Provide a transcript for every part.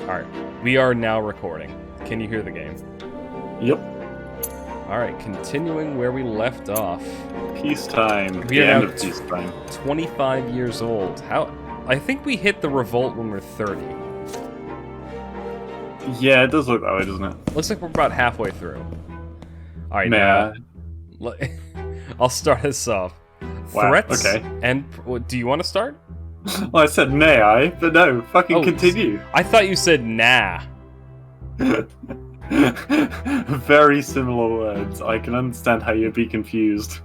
Alright, we are now recording. Can you hear the game? Yep. Alright, continuing where we left off. Peacetime. We The are end now of peacetime. 25 years old. I think we hit the revolt when we're 30. Yeah, it does look that way, doesn't it? Looks like we're about halfway through. Alright, Nah. now... I'll start us off. Wow, Threats okay. and... Do you want to start? Well, I said may I, but no, fucking continue. I thought you said nah. Very similar words. I can understand how you'd be confused.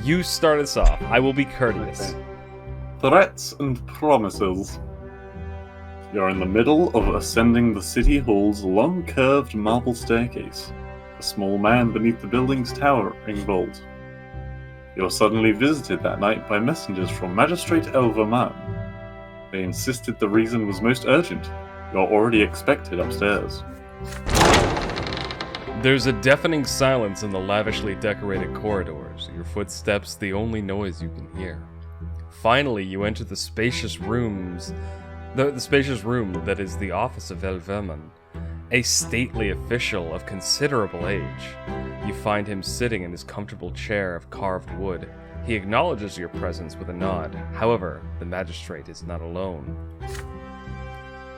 You start us off. I will be courteous. Okay. Threats and promises. You're in the middle of ascending the city hall's long curved marble staircase, a small man beneath the building's towering vault. You're suddenly visited that night by messengers from Magistrate Elverman. They insisted the reason was most urgent. You're already expected upstairs. There's a deafening silence in the lavishly decorated corridors, your footsteps the only noise you can hear. Finally, you enter the spacious rooms, the spacious room that is the office of Elverman, a stately official of considerable age. You find him sitting in his comfortable chair of carved wood. He acknowledges your presence with a nod. However, the magistrate is not alone.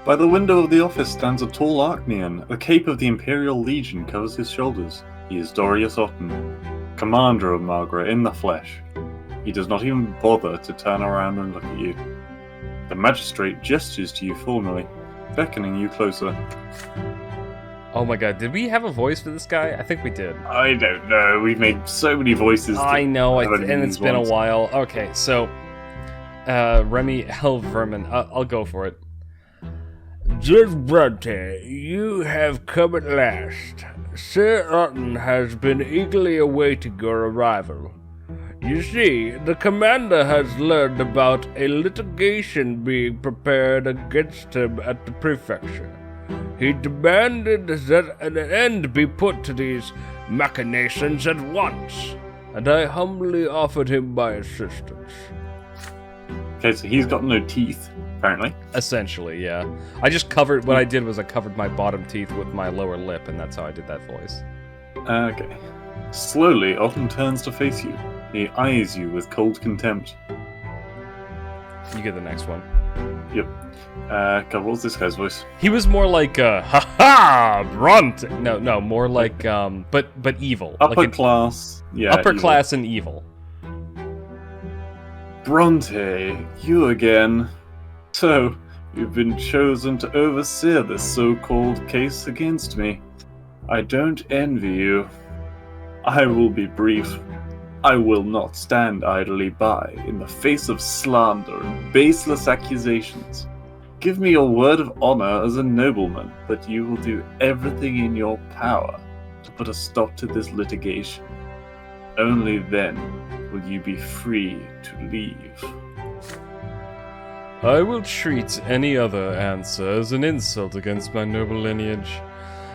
By the window of the office stands a tall Archnean. A cape of the Imperial Legion covers his shoulders. He is Dorius Otten, commander of Margaret in the flesh. He does not even bother to turn around and look at you. The magistrate gestures to you formally, beckoning you closer. Oh my god, did we have a voice for this guy? I think we did. I don't know, we've made so many voices. I know, and it's these been ones. a while. Okay, so, Remy Elverman, I'll go for it. Judge Brante, you have come at last. Sir Otten has been eagerly awaiting your arrival. You see, the commander has learned about a litigation being prepared against him at the prefecture. He demanded that an end be put to these machinations at once, and I humbly offered him my assistance. Okay, so he's got no teeth, apparently. Essentially, yeah. I just covered, what I did was I covered my bottom teeth with my lower lip, and that's how I did that voice. Okay. Slowly, Otten turns to face you. He eyes you with cold contempt. You get the next one. Yep. God, what was this guy's voice? He was more like, ha-ha, Brante. No, more like, but evil. Upper like class. Yeah. upper evil. class and evil. Brante, you again. So, you've been chosen to oversee this so-called case against me. I don't envy you. I will be brief. I will not stand idly by in the face of slander and baseless accusations. Give me your word of honor as a nobleman that you will do everything in your power to put a stop to this litigation. Only then will you be free to leave. I will treat any other answer as an insult against my noble lineage,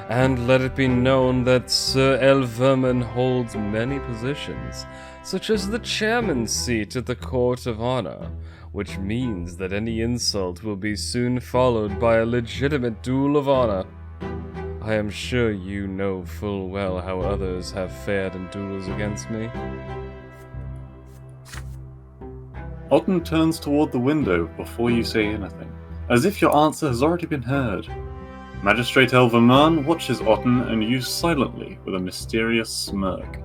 and let it be known that Sir Elverman holds many positions, such as the chairman's seat at the Court of Honor, which means that any insult will be soon followed by a legitimate duel of honor. I am sure you know full well how others have fared in duels against me. Otten turns toward the window before you say anything, as if your answer has already been heard. Magistrate Elverman watches Otten and you silently with a mysterious smirk.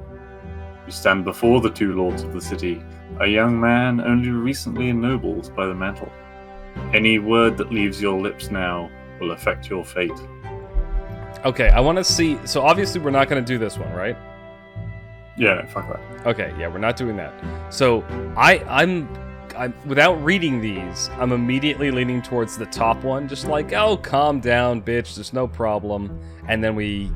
You stand before the two lords of the city, a young man only recently ennobled by the mantle. Any word that leaves your lips now will affect your fate. Okay, I want to see, so obviously we're not going to do this one, right? Yeah, no, fuck that. Okay, yeah, we're not doing that. So, I'm without reading these, I'm immediately leaning towards the top one, just like, oh, calm down, bitch, there's no problem. And then we,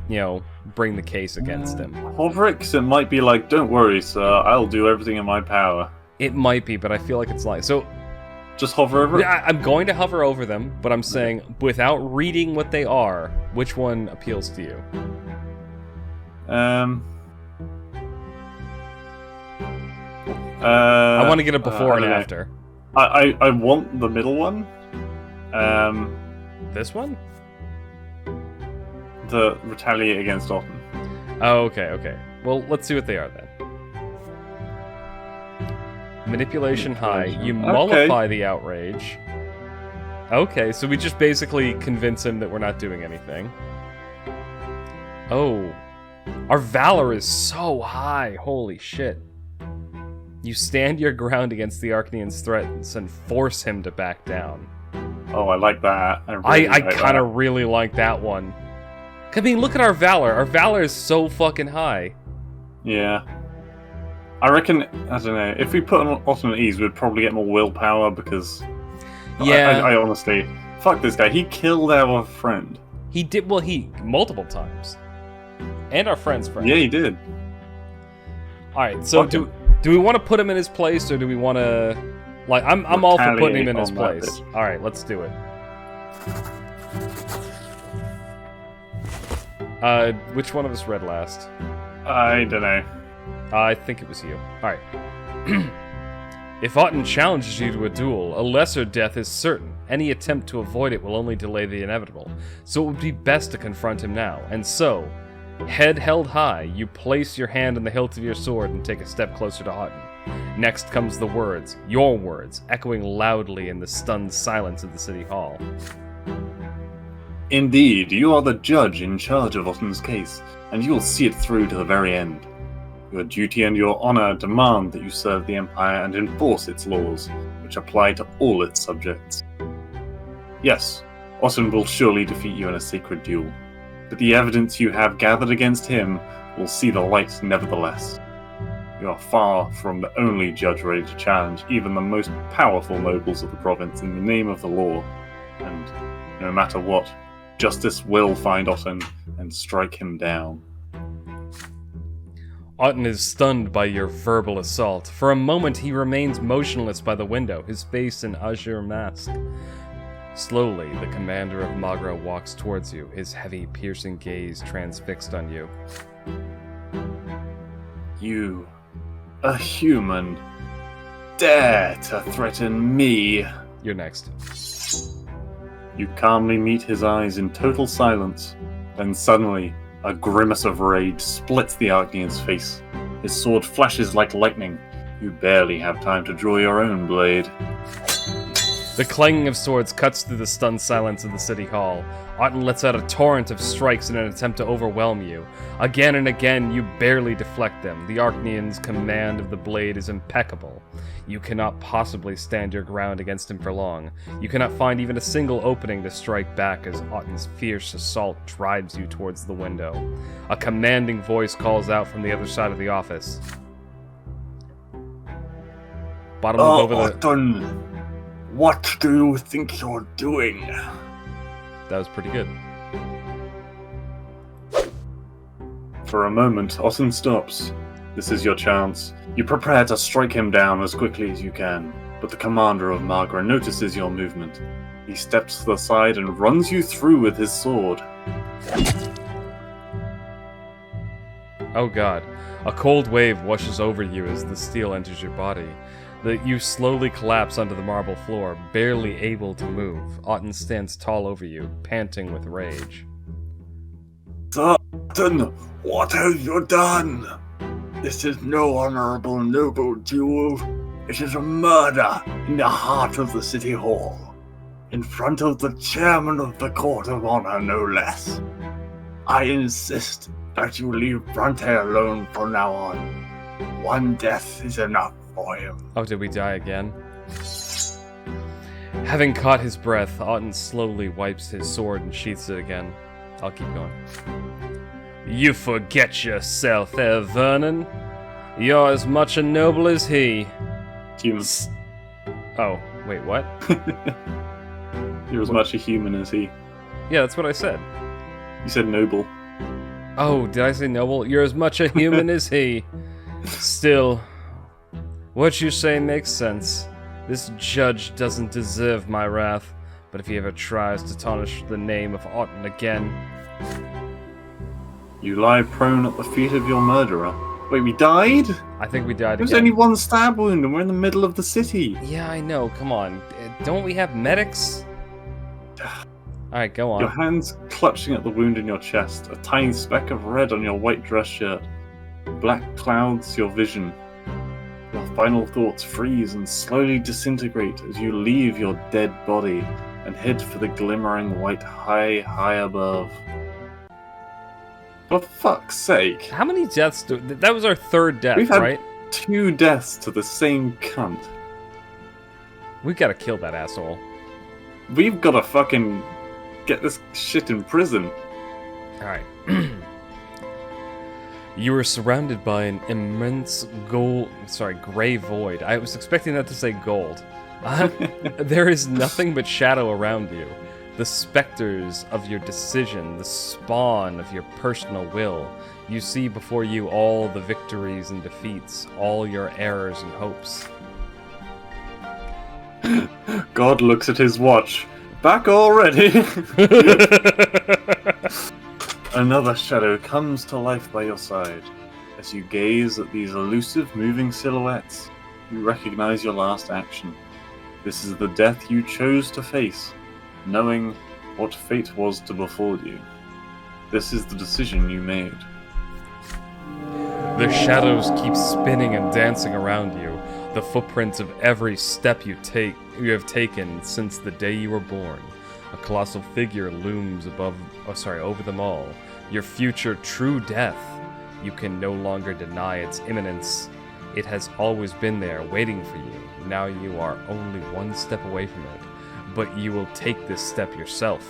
bring the case against him. Hovrix, it might be like, don't worry, sir, I'll do everything in my power. It might be, but I feel like it's like, so... Just hover over it? Yeah, I'm going to hover over them, but I'm saying, without reading what they are, which one appeals to you? I want to get a before and after. I want the middle one. This one? The retaliate against Otten. Oh, okay. Well, let's see what they are then. Manipulation high. You mollify the outrage. Okay, so we just basically convince him that we're not doing anything. Oh. Our valor is so high. Holy shit. You stand your ground against the Arcanian's threats and force him to back down. Oh, I like that. I kind of really like that one. I mean, look at our valor. Our valor is so fucking high. Yeah. I reckon, I don't know, if we put Otten at ease, we'd probably get more willpower because... Yeah. I honestly... Fuck this guy. He killed our friend. He did, well, multiple times. And our friend's friend. Yeah, he did. Alright, so do we want to put him in his place, or do we want to... Like, I'm all for putting him in his place. Alright, let's do it. Which one of us read last? I don't know. I think it was you. Alright. If Otten challenges you to a duel, a lesser death is certain. Any attempt to avoid it will only delay the inevitable. So it would be best to confront him now. And so, head held high, you place your hand on the hilt of your sword and take a step closer to Otten. Next comes the words, your words, echoing loudly in the stunned silence of the city hall. Indeed, you are the judge in charge of Otten's case, and you will see it through to the very end. Your duty and your honor demand that you serve the Empire and enforce its laws, which apply to all its subjects. Yes, Otten will surely defeat you in a sacred duel, but the evidence you have gathered against him will see the light nevertheless. You are far from the only judge ready to challenge even the most powerful nobles of the province in the name of the law, and no matter what, justice will find Otten and strike him down. Otten is stunned by your verbal assault. For a moment, he remains motionless by the window, his face an azure mask. Slowly, the commander of Magra walks towards you, his heavy, piercing gaze transfixed on you. You, a human, dare to threaten me? You're next. You calmly meet his eyes in total silence, then suddenly, a grimace of rage splits the Arcanian's face. His sword flashes like lightning. You barely have time to draw your own blade. The clanging of swords cuts through the stunned silence of the city hall. Otten lets out a torrent of strikes in an attempt to overwhelm you. Again and again, you barely deflect them. The Arcanian's command of the blade is impeccable. You cannot possibly stand your ground against him for long. You cannot find even a single opening to strike back as Otten's fierce assault drives you towards the window. A commanding voice calls out from the other side of the office. Bottom look over the... Otten, what do you think you're doing? That was pretty good. For a moment, Otten stops. This is your chance. You prepare to strike him down as quickly as you can, but the commander of Magra notices your movement. He steps to the side and runs you through with his sword. Oh god. A cold wave washes over you as the steel enters your body. You slowly collapse onto the marble floor, barely able to move. Otten stands tall over you, panting with rage. Otten, what have you done? This is no honorable noble duel. It is a murder in the heart of the city hall, in front of the chairman of the court of honor, no less. I insist that you leave Brante alone from now on. One death is enough for him. Oh, did we die again? Having caught his breath, Otten slowly wipes his sword and sheaths it again. I'll keep going. You forget yourself, Vernon. You're as much a noble as he. Human. Oh, wait, what? You're as much a human as he. Yeah, that's what I said. You said noble. Oh, did I say noble? You're as much a human as he. Still, what you say makes sense. This judge doesn't deserve my wrath, but if he ever tries to tarnish the name of Otten again... You lie prone at the feet of your murderer. Wait, we died? I think we died again. There's only one stab wound and we're in the middle of the city. Yeah, I know, come on. Don't we have medics? Alright, go Your on. hands clutching at the wound in your chest, a tiny speck of red on your white dress shirt. Black clouds your vision. Your final thoughts freeze and slowly disintegrate as you leave your dead body and head for the glimmering white high above. For fuck's sake. How many deaths do... That was our third death, We've had right? 2 deaths to the same cunt. We gotta kill that asshole. We've gotta fucking get this shit in prison. Alright. You are surrounded by an immense gray void. I was expecting that to say gold. There is nothing but shadow around you. The specters of your decision, the spawn of your personal will. You see before you all the victories and defeats, all your errors and hopes. God looks at his watch. Back already? Another shadow comes to life by your side. As you gaze at these elusive moving silhouettes, you recognize your last action. This is the death you chose to face, knowing what fate was to befall you. This is the decision you made. The shadows keep spinning and dancing around you, the footprints of every step you have taken since the day you were born. A colossal figure looms over them all. Your future true death. You can no longer deny its imminence. It has always been there, waiting for you. Now you are only one step away from it. But you will take this step yourself.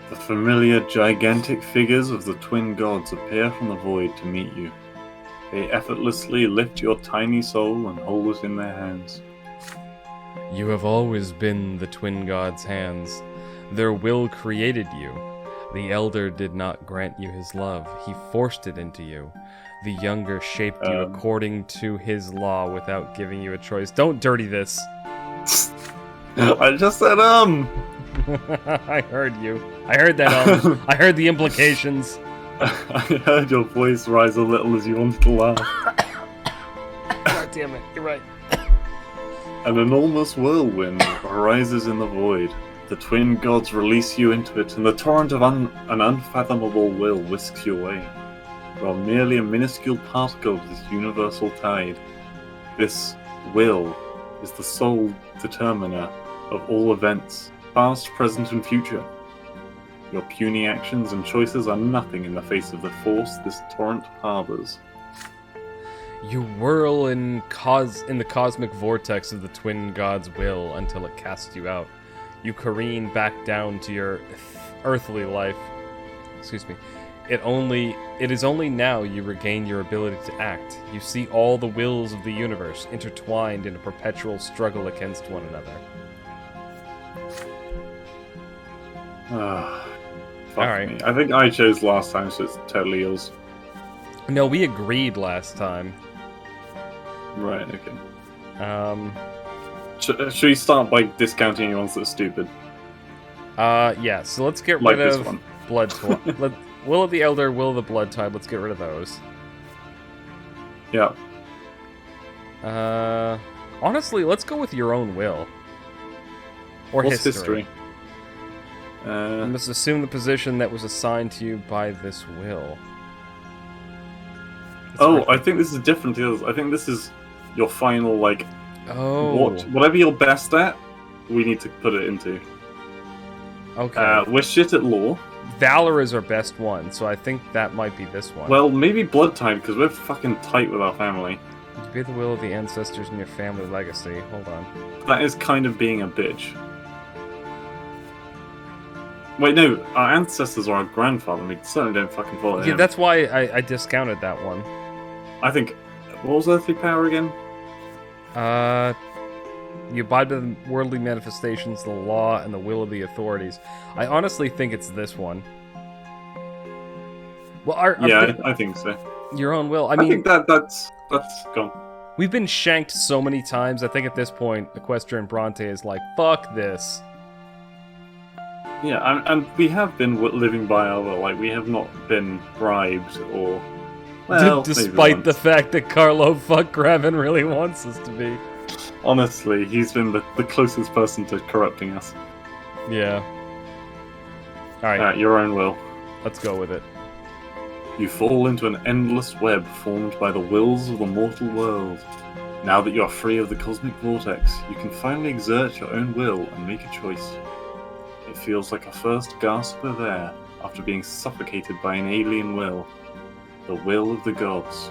The familiar gigantic figures of the twin gods appear from the void to meet you. They effortlessly lift your tiny soul and hold it in their hands. You have always been the twin gods' hands. Their will created you. The elder did not grant you his love. He forced it into you. The younger shaped you according to his law without giving you a choice. Don't dirty this. I just said, I heard you. I heard that, I heard the implications. I heard your voice rise a little as you wanted to laugh. God damn it, you're right. An enormous whirlwind arises in the void. The twin gods release you into it, and the torrent of an unfathomable will whisks you away. You are merely a minuscule particle of this universal tide. This will is the sole determiner of all events, past, present, and future. Your puny actions and choices are nothing in the face of the force this torrent harbors. You whirl in the cosmic vortex of the twin god's will until it casts you out. You careen back down to your earthly life. Excuse me. It is only now you regain your ability to act. You see all the wills of the universe intertwined in a perpetual struggle against one another. Fuck Alright. me. I think I chose last time, so it's totally yours. No, we agreed last time. Right, okay. Um, Should we start by discounting any ones that are stupid? yeah, so let's get Like rid this of one. Blood Tide. Will of the Elder, Will of the Blood Tide, let's get rid of those. Yeah. Honestly, let's go with your own will. Or What's history. history? You must assume the position that was assigned to you by this will. I think this is different to the others. I think this is your final, like, Oh. whatever you're best at, we need to put it into. Okay. We're shit at law. Valor is our best one, so I think that might be this one. Well, maybe Blood Tide, because we're fucking tight with our family. You be the will of the ancestors and your family legacy. Hold on. That is kind of being a bitch. Wait, no, our ancestors are our grandfather, we certainly don't fucking follow Yeah, him. that's why I discounted that one. I think... What was earthly power again? You abide by the worldly manifestations, the law, and the will of the authorities. I honestly think it's this one. Well, I think so. your own will. I I mean, think that's gone. we've been shanked so many times. I think at this point, Equestria and Brante is like, fuck this. Yeah, and we have been living by our, like, we have not been bribed or... Well, Despite maybe the once. fact that Carlo fuck Graven really wants us to be. Honestly, he's been the closest person to corrupting us. Yeah. Alright, At your own will. let's go with it. You fall into an endless web formed by the wills of the mortal world. Now that you are free of the cosmic vortex, you can finally exert your own will and make a choice. It feels like a first gasp of air after being suffocated by an alien will. The will of the gods.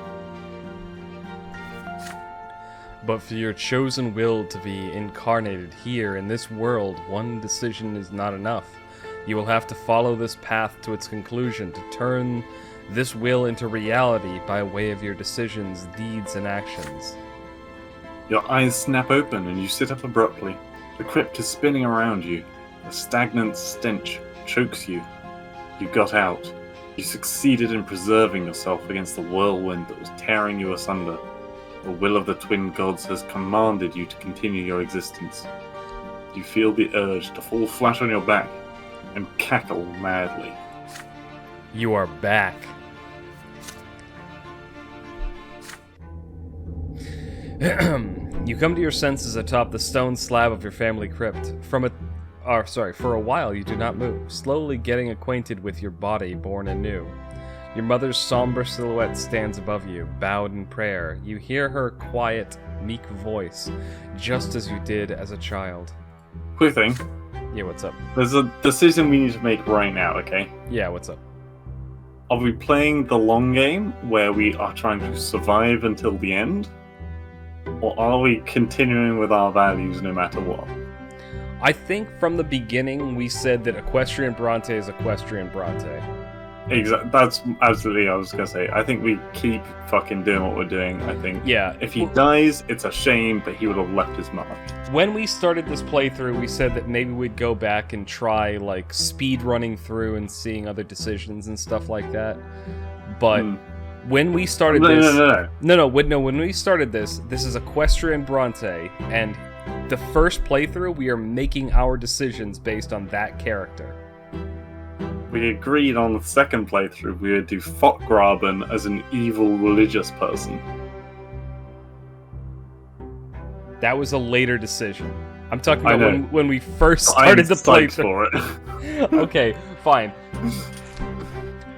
But for your chosen will to be incarnated here in this world, one decision is not enough. You will have to follow this path to its conclusion to turn this will into reality by way of your decisions, deeds, and actions. Your eyes snap open and you sit up abruptly. The crypt is spinning around you. A stagnant stench chokes you. You got out. You succeeded in preserving yourself against the whirlwind that was tearing you asunder. The will of the twin gods has commanded you to continue your existence. You feel the urge to fall flat on your back and cackle madly. You are back. You come to your senses atop the stone slab of your family crypt. For a while you do not move, slowly getting acquainted with your body born anew. Your mother's somber silhouette stands above you, bowed in prayer. You hear her quiet, meek voice, just as you did as a child. Quick thing, Yeah, what's up? there's a decision we need to make right now, okay? Yeah, what's up? Are we playing the long game, where we are trying to survive until the end? Or are we continuing with our values no matter what? I think from the beginning we said that Equestrian Brante is Equestrian Brante. Exactly. That's absolutely what I was gonna say. I think we keep fucking doing what we're doing. I think Yeah. if he dies, it's a shame, but he would have left his mark. When we started this playthrough, we said that maybe we'd go back and try, like, speed running through and seeing other decisions and stuff like that. But when we started No. when we started this is Equestrian Brante, and the first playthrough, we are making our decisions based on that character. We agreed on the second playthrough we would do Fokgraben as an evil religious person. That was a later decision. I'm talking I about know. when we first started the I'm psyched playthrough. for it. Okay, fine.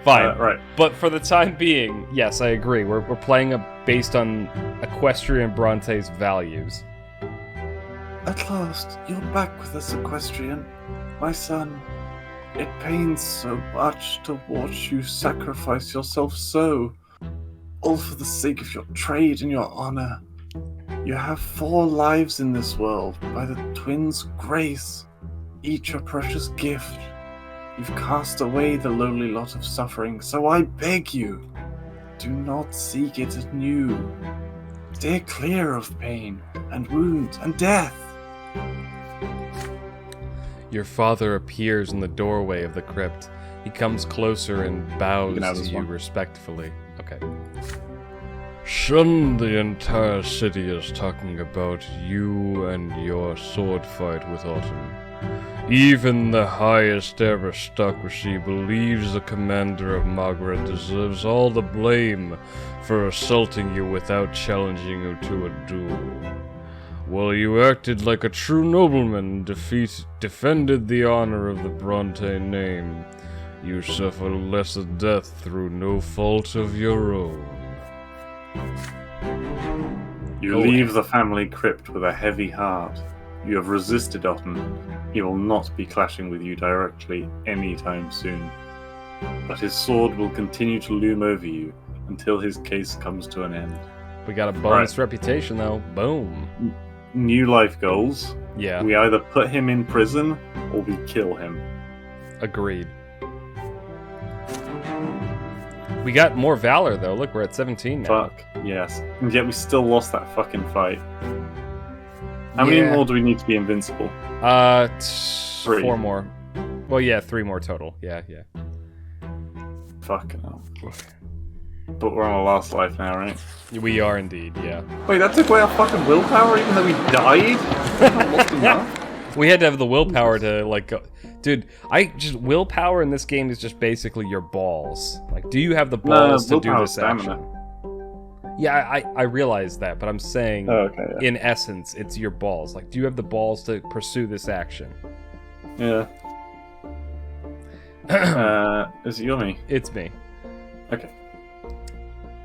Fine. Right. But for the time being, yes, I agree. We're playing based on Equestrian Bronte's values. At last, you're back with us, Equestrian. My son, it pains so much to watch you sacrifice yourself so, all for the sake of your trade and your honor. You have 4 lives in this world by the twins' grace, each a precious gift. You've cast away the lowly lot of suffering, so I beg you, do not seek it anew. Steer clear of pain and wound and death. Your father appears in the doorway of the crypt. He comes closer and bows can have to this you one. respectfully. Okay. Son, the entire city is talking about you and your sword fight with Autumn. Even the highest aristocracy believes the commander of Margaret deserves all the blame for assaulting you without challenging you to a duel. While you acted like a true nobleman and defended the honor of the Bronte name, you suffer lesser death through no fault of your own. You leave the family crypt with a heavy heart. You have resisted Otten. He will not be clashing with you directly anytime soon. But his sword will continue to loom over you until his case comes to an end. We got a bonus reputation, though. Boom. New life goals. Yeah, We either put him in prison or we kill him. agreed. We got more valor, though. Look, we're at 17 now. Fuck, yes. And yet we still lost that fucking fight. How many more do we need to be invincible? 3. 4 more. Well, yeah, 3 more total. Yeah. Fucking hell. But we're on our last life now, right? We are indeed, yeah. Wait, that took away our fucking willpower even though we died? Not lost enough? We had to have the willpower to, like, go. Dude, willpower in this game is just basically your balls. Like, do you have the balls to do willpower's this action? Yeah, I realize that, but I'm saying, Oh, okay, yeah. in essence, it's your balls. Like, do you have the balls to pursue this action? Yeah. Is it you or me? It's me. Okay.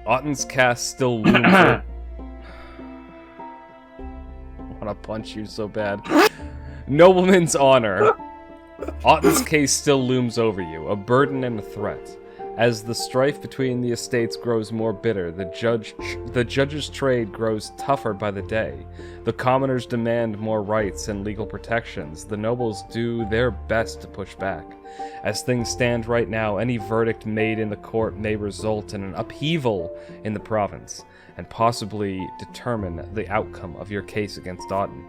Otten's cast still looms over. I want to punch you so bad. Nobleman's honor. Otten's case still looms over you, a burden and a threat. As the strife between the estates grows more bitter, the judge's trade grows tougher by the day. The commoners demand more rights and legal protections. The nobles do their best to push back. As things stand right now, any verdict made in the court may result in an upheaval in the province, and possibly determine the outcome of your case against Otten.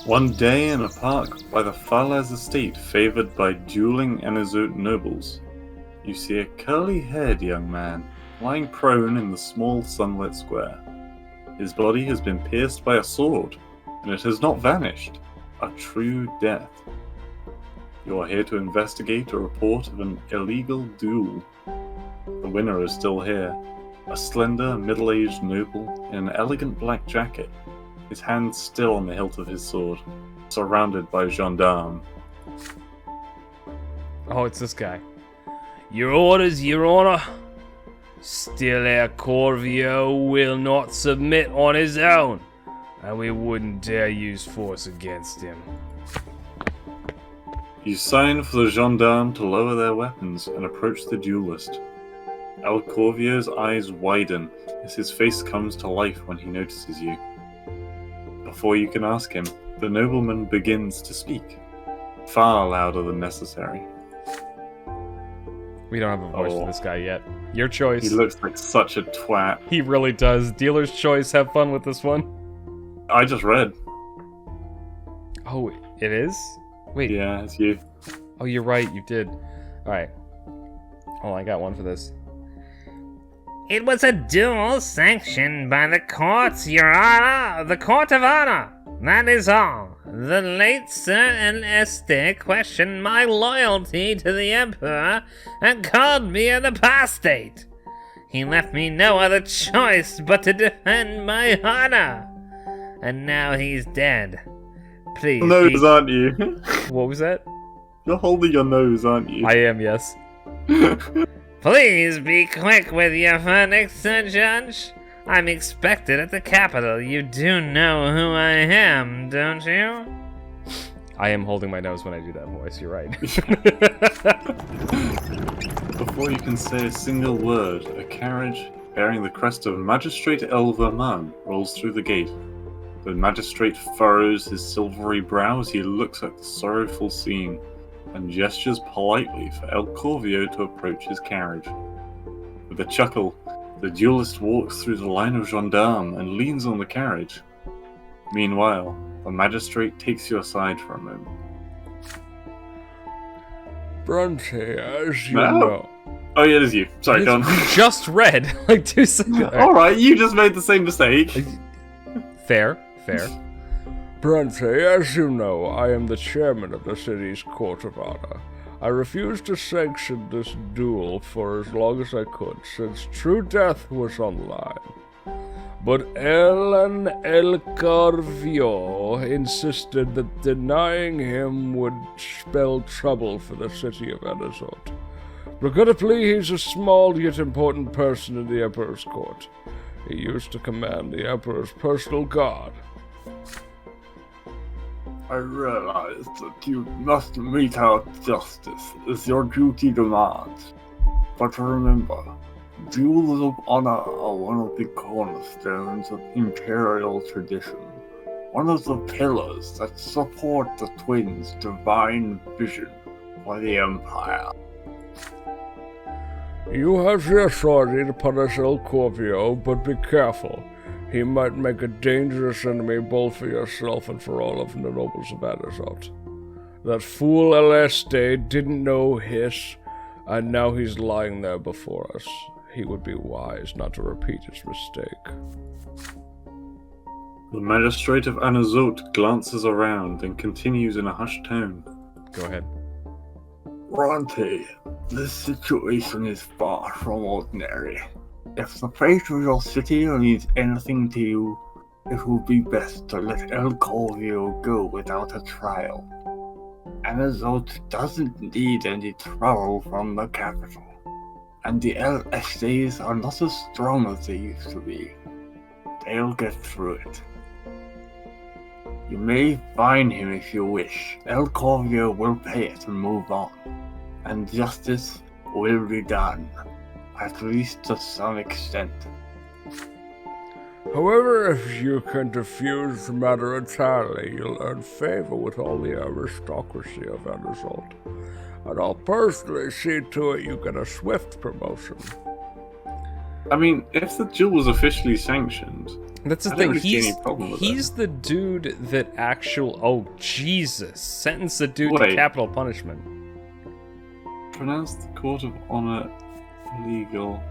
One day in a park by the Falaz estate favored by dueling Anazot nobles, you see a curly-haired young man lying prone in the small sunlit square. His body has been pierced by a sword, and it has not vanished. A true death. You are here to investigate a report of an illegal duel. The winner is still here, a slender, middle-aged noble in an elegant black jacket, his hand still on the hilt of his sword, surrounded by gendarmes. Oh, it's this guy. Your orders, Your Honor. Still Herr Corvio will not submit on his own, and we wouldn't dare use force against him. You sign for the gendarme to lower their weapons and approach the duelist. El Corvio's eyes widen as his face comes to life when he notices you. Before you can ask him, the nobleman begins to speak, far louder than necessary. We don't have a voice for this guy yet. Your choice. He looks like such a twat. He really does. Dealer's choice. Have fun with this one. I just read. Oh, it is? Wait. Yeah, it's you. Oh, you're right. You did. Alright. Oh, I got one for this. It was a duel sanctioned by the courts, Your Honor, the Court of Honor. That is all. The late Sir Este questioned my loyalty to the Emperor and called me an apostate. He left me no other choice but to defend my honor. And now he's dead. Please. Nose, aren't you? What was that? You're holding your nose, aren't you? I am, yes. Please be quick with your verdict, Sir Judge. I'm expected at the capital. You do know who I am, don't you? I am holding my nose when I do that voice, you're right. Before you can say a single word, a carriage bearing the crest of Magistrate El Verman rolls through the gate. The magistrate furrows his silvery brow as he looks at the sorrowful scene, and gestures politely for El Corvio to approach his carriage. With a chuckle, the duelist walks through the line of gendarmes and leans on the carriage. Meanwhile, the magistrate takes you aside for a moment. Brante, as you No. know. Oh yeah, it is you. Sorry, go on. We just read, like 2 seconds. Alright, you just made the same mistake. Fair. Brante, as you know, I am the chairman of the city's Court of Honor. I refused to sanction this duel for as long as I could, since true death was on the line. But El Corvio insisted that denying him would spell trouble for the city of Anazot. Regrettably, he's a small yet important person in the Emperor's court. He used to command the Emperor's personal guard. I realize that you must mete out justice as your duty demands. But remember, duels of honor are one of the cornerstones of imperial tradition. One of the pillars that support the twins' divine vision for the Empire. You have the authority to punish El Corvio, but be careful. He might make a dangerous enemy both for yourself and for all of the nobles of Anazot. That fool El Este didn't know Hiss, and now he's lying there before us. He would be wise not to repeat his mistake. The magistrate of Anazot glances around and continues in a hushed tone. Go ahead. Brante, this situation is far from ordinary. If the fate of your city means anything to you, it will be best to let El Corvio go without a trial. Anazote doesn't need any trouble from the capital, and the El Estes are not as strong as they used to be. They'll get through it. You may fine him if you wish. El Corvio will pay it and move on, and justice will be done, at least to some extent. However, if you can diffuse the matter entirely, you'll earn favor with all the aristocracy of Anazote. And I'll personally see to it you get a swift promotion. I mean, if the duel was officially sanctioned, That's the I thing. don't really see any problem with He's the dude that Oh, Jesus! Sentence the dude to Wait. capital punishment. pronounce the Court of Honor legal.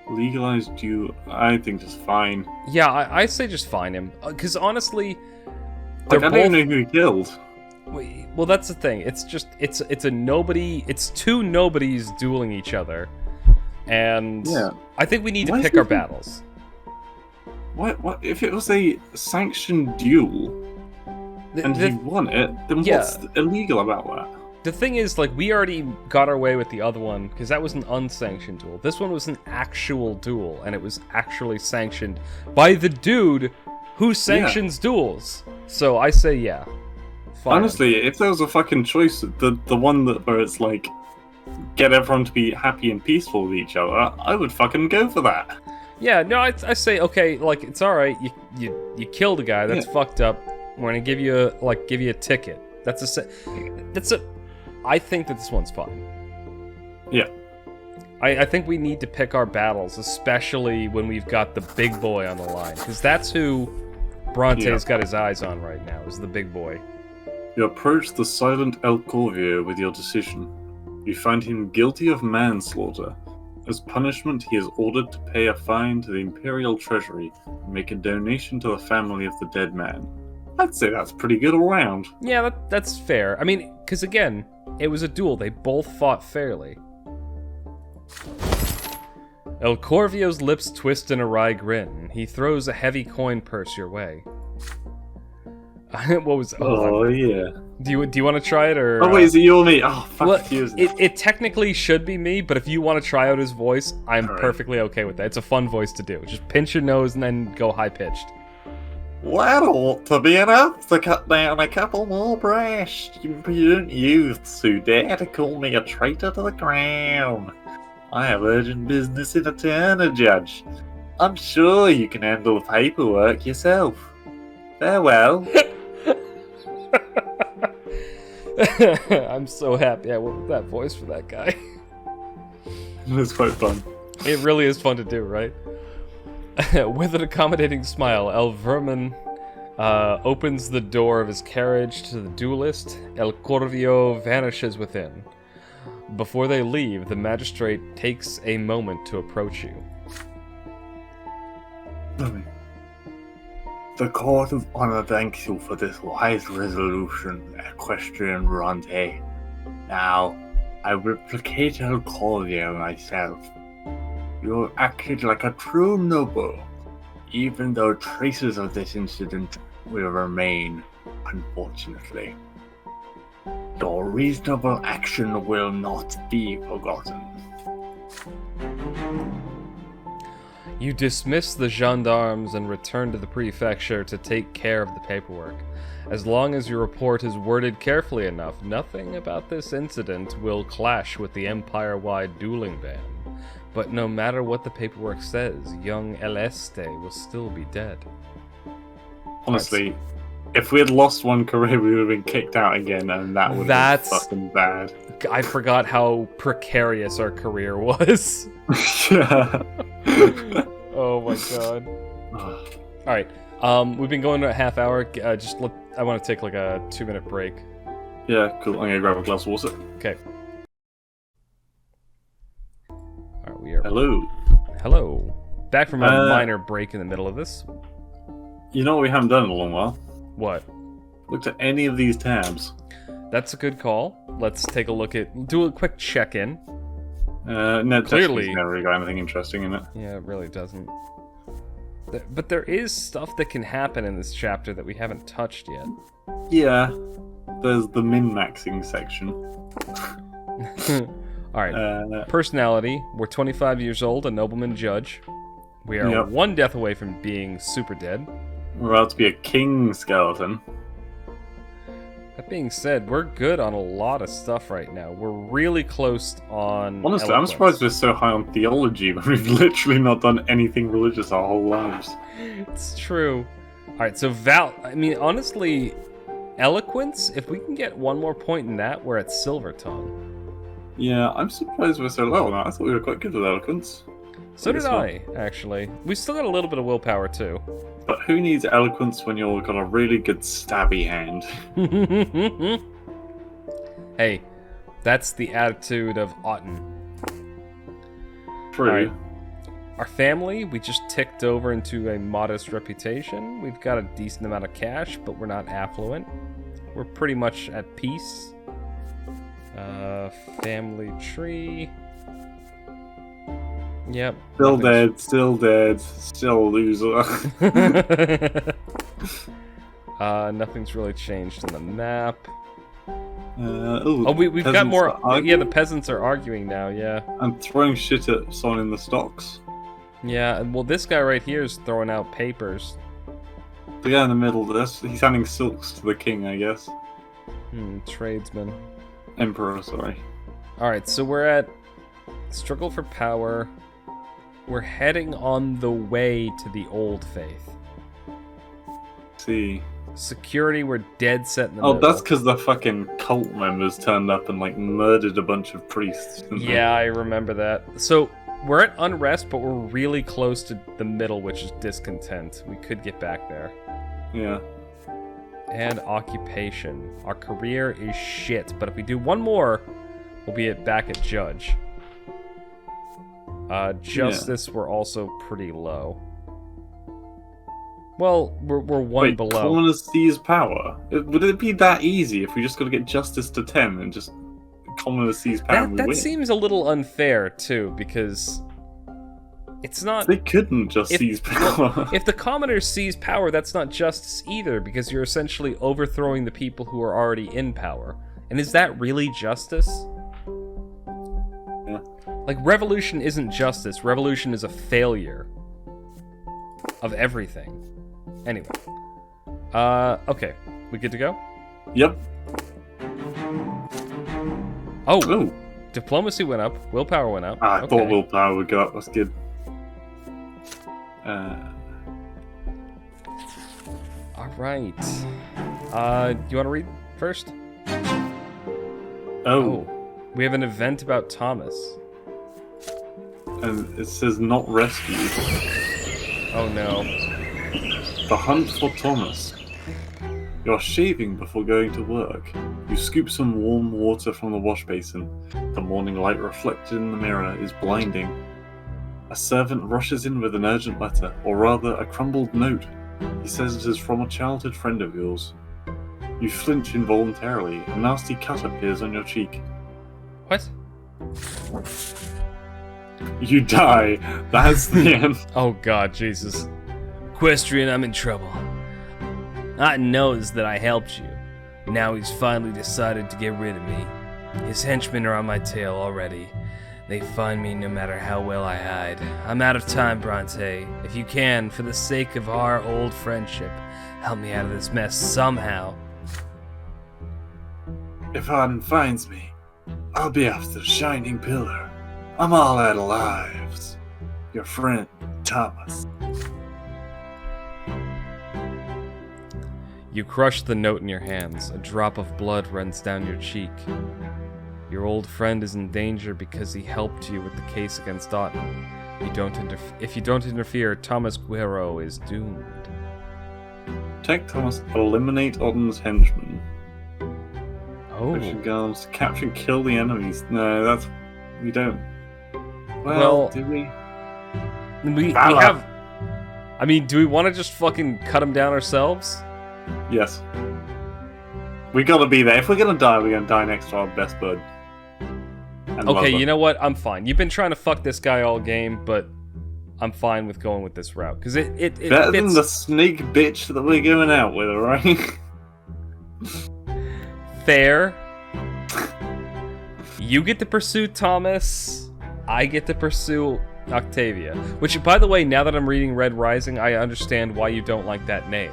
Legalized duel, I think is fine. Yeah, I say just fine him. Because honestly, Like, they're I don't even both. know who he killed. Well, that's the thing. It's a nobody. It's two nobodies dueling each other, and Yeah. I think we need to Why is pick our he- battles. What if it was a sanctioned duel and he won it? Then Yeah. what's illegal about that? The thing is, like, we already got our way with the other one, because that was an unsanctioned duel. This one was an actual duel, and it was actually sanctioned by the dude who sanctions duels. So I say, yeah. Fine. Honestly, if there was a fucking choice, the one that where it's like get everyone to be happy and peaceful with each other, I would fucking go for that. Yeah, no, I say, okay, like, it's alright, you killed a guy, that's fucked up, we're gonna give you a ticket. I think that this one's fine. Yeah. I think we need to pick our battles, especially when we've got the big boy on the line, because that's who Brante's got his eyes on right now, is the big boy. You approach the silent El Corvio with your decision. You find him guilty of manslaughter. As punishment, he is ordered to pay a fine to the Imperial Treasury and make a donation to the family of the dead man. I'd say that's pretty good all round. Yeah, that's fair. I mean, because again, it was a duel. They both fought fairly. El Corvio's lips twist in a wry grin. He throws a heavy coin purse your way. What was? Oh, yeah. Do you want to try it or? Oh wait, is it you or me? Oh fuck, Well, you, isn't it? it technically should be me, but if you want to try out his voice, I'm Alright. perfectly okay with that. It's a fun voice to do. Just pinch your nose and then go high pitched. Well, it ought to be enough to cut down a couple more brash, impudent youths who dare to call me a traitor to the crown. I have urgent business in a town, Judge. I'm sure you can handle the paperwork yourself. Farewell. I'm so happy I went with that voice for that guy. It's quite fun. It really is fun to do, right? With an accommodating smile, El Vermin opens the door of his carriage to the duelist. El Corvio vanishes within. Before they leave, the magistrate takes a moment to approach you. The Court of Honor thanks you for this wise resolution, Equestrian Brante. Now, I replicate El Corvio myself. You have acted like a true noble, even though traces of this incident will remain, unfortunately. Your reasonable action will not be forgotten. You dismiss the gendarmes and return to the prefecture to take care of the paperwork. As long as your report is worded carefully enough, nothing about this incident will clash with the empire-wide dueling ban. But no matter what the paperwork says, young El Este will still be dead. Honestly, if we had lost one career, we would have been kicked out again, and that would have been fucking bad. I forgot how precarious our career was. Yeah. Oh my god. Alright, we've been going to a half hour. I want to take like a 2-minute break. Yeah, cool. I'm gonna grab a glass of water. Okay. Alright, we are. Hello. Hello. Back from a minor break in the middle of this. You know what we haven't done in a long while? What? Looked at any of these tabs. That's a good call. Let's take a look at. Do a quick check-in. No, Clearly- clearly never really got anything interesting in it. Yeah, it really doesn't. But there is stuff that can happen in this chapter that we haven't touched yet. Yeah, there's the min-maxing section. Alright, personality. We're 25 years old, a nobleman judge. We are one death away from being super dead. We're about to be a king skeleton. That being said, we're good on a lot of stuff right now. We're really close on Honestly, eloquence. I'm surprised we're so high on theology when we've literally not done anything religious our whole lives. It's true. Alright, so honestly, eloquence, if we can get one more point in that, we're at silver tongue. Yeah, I'm surprised we're so low on that. I thought we were quite good with eloquence. So did I, actually. We still got a little bit of willpower, too. But who needs eloquence when you've got a really good stabby hand? Hey, that's the attitude of Otten. True. Alright. Our family, we just ticked over into a modest reputation. We've got a decent amount of cash, but we're not affluent. We're pretty much at peace. Family tree. Yep. Still dead, still loser. Nothing's really changed on the map. Oh, we've got more. Yeah, arguing? the peasants are arguing now, yeah. I'm throwing shit at someone in the stocks. Yeah, well, this guy right here is throwing out papers. The guy in the middle, he's handing silks to the king, I guess. Tradesman. Emperor, sorry. Alright, so we're at struggle for power. We're heading on the way to the old faith. See. Security, we're dead set in the Oh, middle. that's because the fucking cult members turned up and, like, murdered a bunch of priests. Didn't they? Yeah, I remember that. So, we're at unrest, but we're really close to the middle, which is discontent. We could get back there. Yeah. And occupation. Our career is shit, but if we do one more, we'll be back at judge. Justice, we're also pretty low. Well, we're one Wait, below. commoners seize power? Would it be that easy if we just got to get justice to 10 and just commoners seize power and we That win? seems a little unfair, too, because it's not... They couldn't just seize power. If the commoners seize power, that's not justice either, because you're essentially overthrowing the people who are already in power. And is that really justice? Yeah. Like, revolution isn't justice. Revolution is a failure of everything. Anyway. Okay. We good to go? Yep. Oh! Oh. Diplomacy went up. Willpower went up. I Okay. thought willpower would go up. That's good. Alright. You want to read first? Oh. We have an event about Thomas. And it says not rescued. Oh no. The hunt for Thomas. You're shaving before going to work. You scoop some warm water from the wash basin. The morning light reflected in the mirror is blinding. A servant rushes in with an urgent letter, or rather a crumbled note. He says it is from a childhood friend of yours. You flinch involuntarily. A nasty cut appears on your cheek. What? You die. That's the end. Oh god, Jesus. Equestrian, I'm in trouble. Otten knows that I helped you. Now he's finally decided to get rid of me. His henchmen are on my tail already. They find me no matter how well I hide. I'm out of time, Brante. If you can, for the sake of our old friendship, help me out of this mess somehow. If Arden finds me, I'll be after the Shining Pillar. I'm all out of lives. Your friend, Thomas. You crush the note in your hands. A drop of blood runs down your cheek. Your old friend is in danger because he helped you with the case against Otten. If you don't interfere, Thomas Guerrero is doomed. Protect Thomas, eliminate Odin's henchmen. Oh. Mission guards, capture and kill the enemies. No, that's... we don't... Well, do we? We Valor. have... I mean, do we want to just fucking cut him down ourselves? Yes. We gotta be there. If we're gonna die next to our best bud. And Okay, lover. you know what? I'm fine. You've been trying to fuck this guy all game, but I'm fine with going with this route because it Better than fits. the snake bitch that we're going out with, alright? Fair. You get to pursue Thomas. I get to pursue Octavia. Which, by the way, now that I'm reading Red Rising, I understand why you don't like that name.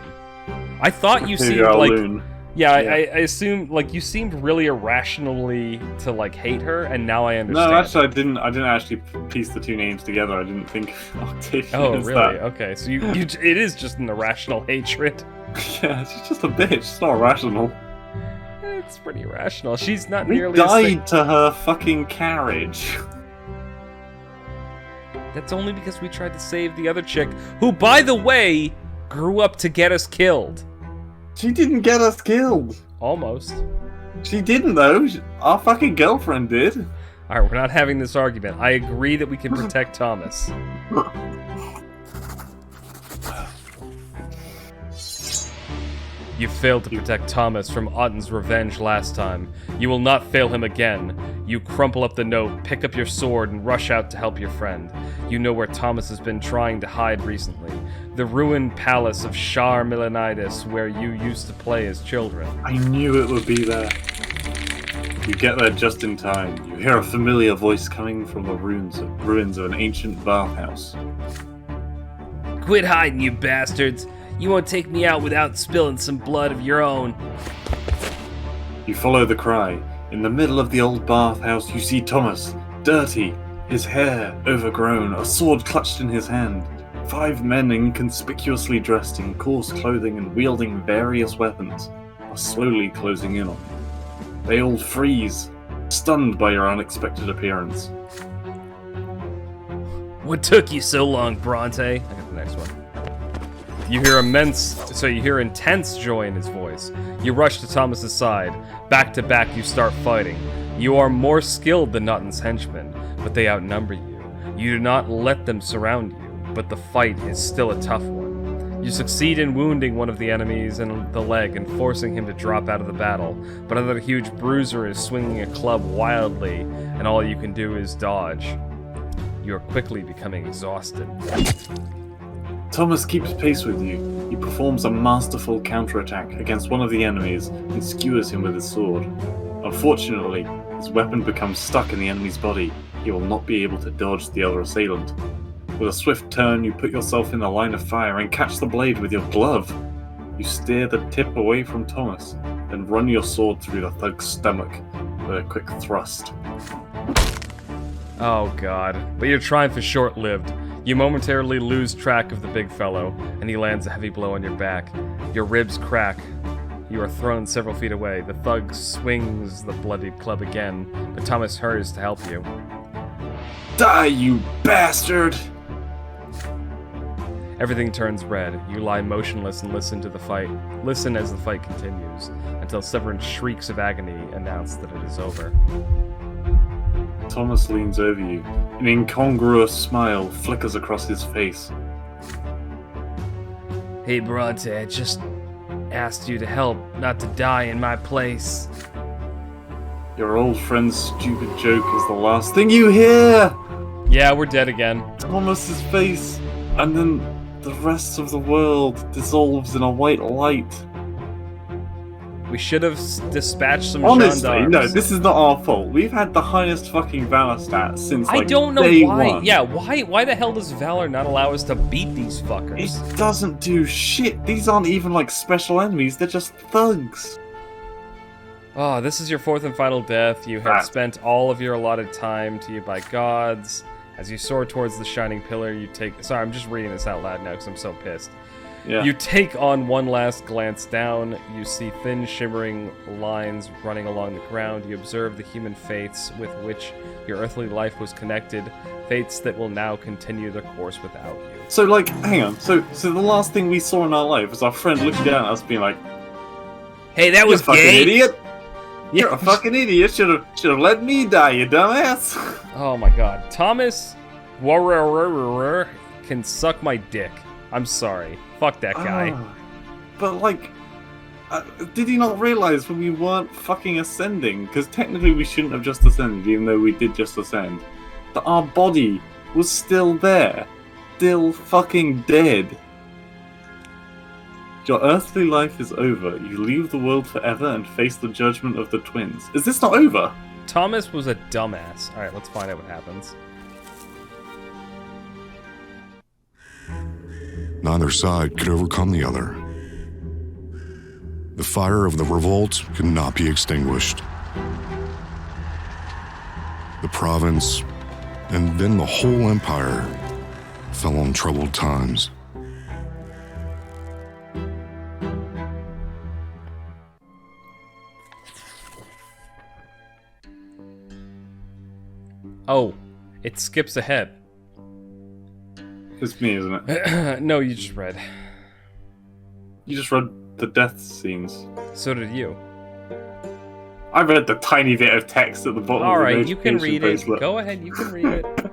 I thought you seemed like... Yeah, I assumed, like, you seemed really irrationally to, like, hate her, and now I understand. No, actually, I didn't actually piece the two names together. I didn't think Octavia Oh, was really? that. Okay, so it is just an irrational hatred. Yeah, she's just a bitch. It's not rational. It's pretty irrational. She's not We nearly as thick. died to her fucking carriage. That's only because we tried to save the other chick, who, by the way, grew up to get us killed. She didn't get us killed. Almost. She didn't, though. Our fucking girlfriend did. Alright, we're not having this argument. I agree that we can protect Thomas. You failed to protect Thomas from Otten's revenge last time. You will not fail him again. You crumple up the note, pick up your sword, and rush out to help your friend. You know where Thomas has been trying to hide recently. The ruined palace of Shar Milanitis, where you used to play as children. I knew it would be there. You get there just in time. You hear a familiar voice coming from the ruins of an ancient bathhouse. Quit hiding, you bastards! You won't take me out without spilling some blood of your own. You follow the cry. In the middle of the old bathhouse, you see Thomas, dirty, his hair overgrown, a sword clutched in his hand. 5 men inconspicuously dressed in coarse clothing and wielding various weapons are slowly closing in on you. They all freeze, stunned by your unexpected appearance. What took you so long, Brante? I got the next one. You hear intense joy in his voice. You rush to Thomas's side. Back to back, you start fighting. You are more skilled than Notton's henchmen, but they outnumber you. You do not let them surround you, but the fight is still a tough one. You succeed in wounding one of the enemies in the leg and forcing him to drop out of the battle, but another huge bruiser is swinging a club wildly, and all you can do is dodge. You are quickly becoming exhausted. Thomas keeps pace with you. He performs a masterful counterattack against one of the enemies and skewers him with his sword. Unfortunately, his weapon becomes stuck in the enemy's body. He will not be able to dodge the other assailant. With a swift turn, you put yourself in the line of fire and catch the blade with your glove. You steer the tip away from Thomas, then run your sword through the thug's stomach with a quick thrust. Oh god, but your triumph is short-lived. You momentarily lose track of the big fellow, and he lands a heavy blow on your back. Your ribs crack. You are thrown several feet away. The thug swings the bloodied club again, but Thomas hurries to help you. Die, you bastard! Everything turns red. You lie motionless and listen to the fight. Listen as the fight continues, until several shrieks of agony announce that it is over. Thomas leans over you. An incongruous smile flickers across his face. Hey Brante, I just asked you to help, not to die in my place. Your old friend's stupid joke is the last thing you hear! Yeah, we're dead again. Thomas's face, and then the rest of the world dissolves in a white light. We should have dispatched some Honestly, gendarmes. no, this is not our fault. We've had the highest fucking valor stat since I don't know day why. one. Yeah, why the hell does Valor not allow us to beat these fuckers? It doesn't do shit. These aren't even like special enemies, they're just thugs. Oh, this is your 4th and final death. You have spent all of your allotted time to you by gods. As you soar towards the shining pillar, you take... Sorry, I'm just reading this out loud now because I'm so pissed. Yeah. You take on one last glance down. You see thin, shimmering lines running along the ground. You observe the human fates with which your earthly life was connected. Fates that will now continue their course without you. So, like, hang on. So the last thing we saw in our life was our friend looking down at us being like, Hey, that was "You fucking gay! idiot! You're a fucking idiot. Should have let me die, you dumbass." Oh my god. Thomas can suck my dick. I'm sorry. Fuck that guy. But like, did he not realize when we weren't fucking ascending? Because technically we shouldn't have just ascended, even though we did just ascend. That our body was still there. still fucking dead. Your earthly life is over. You leave the world forever and face the judgment of the twins. Is this not over? Thomas was a dumbass. Alright, let's find out what happens. Neither side could overcome the other. The fire of the revolt could not be extinguished. The province, and then the whole empire, fell on troubled times. Oh, it skips ahead. It's me, isn't it? No, you just read. You just read the death scenes. So did you. I read the tiny bit of text at the bottom of the Alright, you can notification read it. bracelet. Go ahead, you can read it.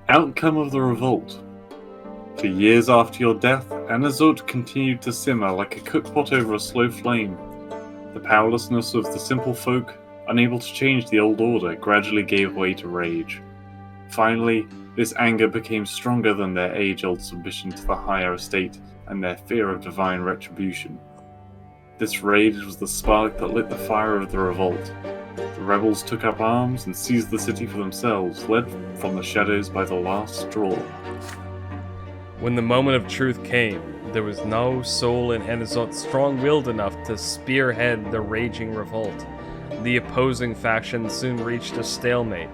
Outcome of the revolt. For years after your death, Anazot continued to simmer like a cookpot over a slow flame. The powerlessness of the simple folk, unable to change the old order, gradually gave way to rage. Finally, this anger became stronger than their age-old submission to the higher estate and their fear of divine retribution. This rage was the spark that lit the fire of the revolt. The rebels took up arms and seized the city for themselves, led from the shadows by the last straw. When the moment of truth came, there was no soul in Enizot strong-willed enough to spearhead the raging revolt. The opposing factions soon reached a stalemate,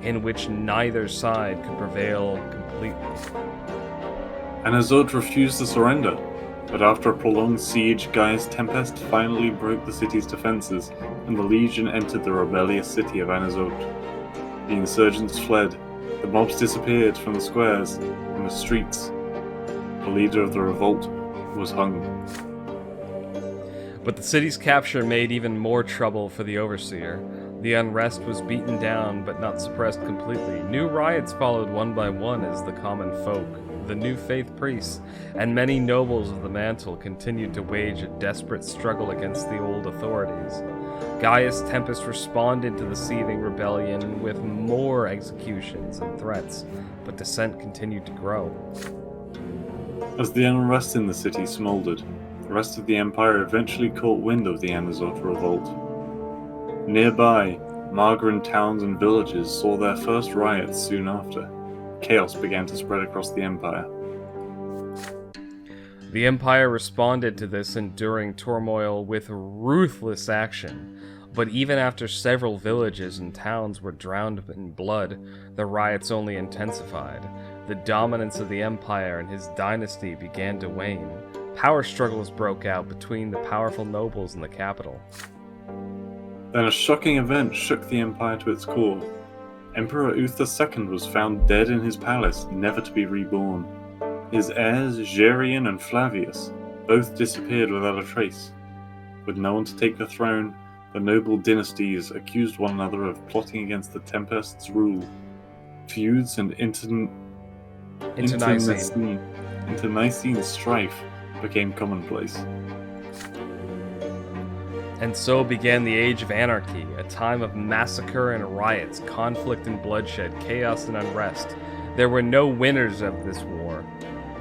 in which neither side could prevail completely. Anazot refused to surrender, but after a prolonged siege, Gaia's Tempest finally broke the city's defenses, and the Legion entered the rebellious city of Anazot. The insurgents fled, the mobs disappeared from the squares and the streets. The leader of the revolt was hung. But the city's capture made even more trouble for the Overseer. The unrest was beaten down, but not suppressed completely. New riots followed one by one as the common folk, the new faith priests, and many nobles of the mantle continued to wage a desperate struggle against the old authorities. Gaia's Tempest responded to the seething rebellion with more executions and threats, but dissent continued to grow. As the unrest in the city smoldered, the rest of the Empire eventually caught wind of the Anazot revolt. Nearby, Margarin towns and villages saw their first riots soon after. Chaos began to spread across the Empire. The Empire responded to this enduring turmoil with ruthless action, but even after several villages and towns were drowned in blood, the riots only intensified. The dominance of the Empire and his dynasty began to wane. Power struggles broke out between the powerful nobles in the capital. Then a shocking event shook the Empire to its core. Emperor Uther II was found dead in his palace, never to be reborn. His heirs, Gerion and Flavius, both disappeared without a trace. With no one to take the throne, the noble dynasties accused one another of plotting against the Tempest's rule. Feuds and internecine strife became commonplace. And so began the Age of Anarchy, a time of massacre and riots, conflict and bloodshed, chaos and unrest. There were no winners of this war.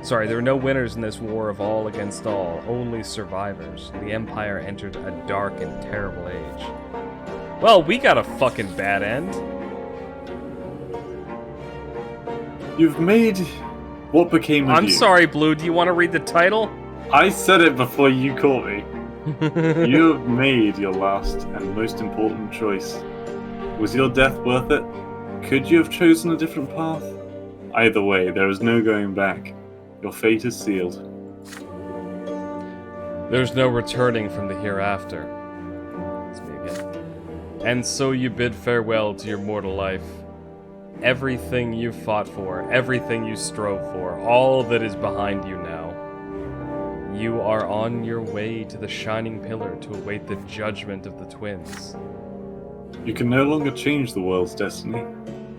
There were no winners in this war of all against all, only survivors. The Empire entered a dark and terrible age. Well, we got a fucking bad end. You've made what became of you. I'm sorry, Blue, do you want to read the title? I said it before you caught me. You have made your last and most important choice. Was your death worth it? Could you have chosen a different path? Either way, there is no going back. Your fate is sealed. There's no returning from the hereafter. It's me again. And so you bid farewell to your mortal life. Everything you fought for, everything you strove for, all that is behind you now. You are on your way to the Shining Pillar to await the judgment of the twins. You can no longer change the world's destiny,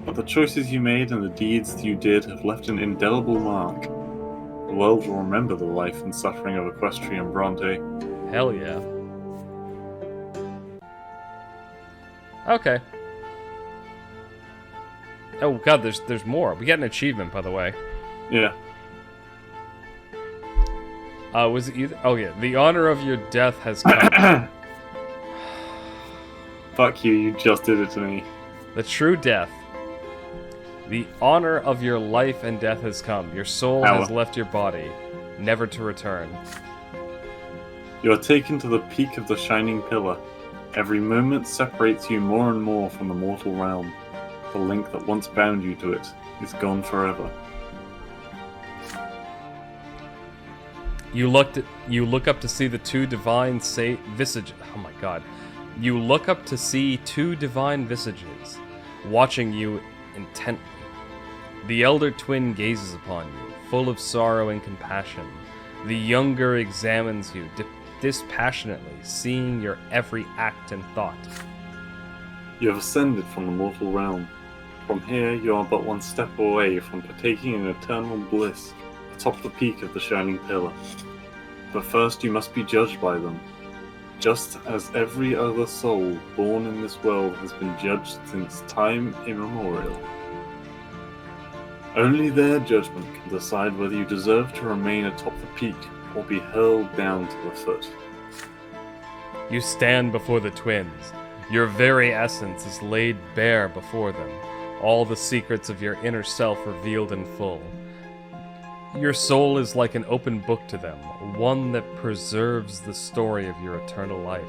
but the choices you made and the deeds you did have left an indelible mark. The world will remember the life and suffering of Equestrian Brante. Hell yeah. Okay. Oh god, there's more. We got an achievement, by the way. Yeah. Was it either? Oh yeah, the honor of your death has come. Fuck you, you just did it to me. The true death. The honor of your life and death has come. Your soul Ow. has left your body, never to return. You are taken to the peak of the shining pillar. Every moment separates you more and more from the mortal realm. The link that once bound you to it is gone forever. You look up to see the two divine visages. Oh my god. You look up to see two divine visages, watching you intently. The elder twin gazes upon you, full of sorrow and compassion. The younger examines you dispassionately, seeing your every act and thought. You have ascended from the mortal realm. From here, you are but one step away from partaking in eternal bliss atop the peak of the shining pillar. But first, you must be judged by them, just as every other soul born in this world has been judged since time immemorial. Only their judgment can decide whether you deserve to remain atop the peak or be hurled down to the foot. You stand before the twins. Your very essence is laid bare before them, all the secrets of your inner self revealed in full. Your soul is like an open book to them, one that preserves the story of your eternal life.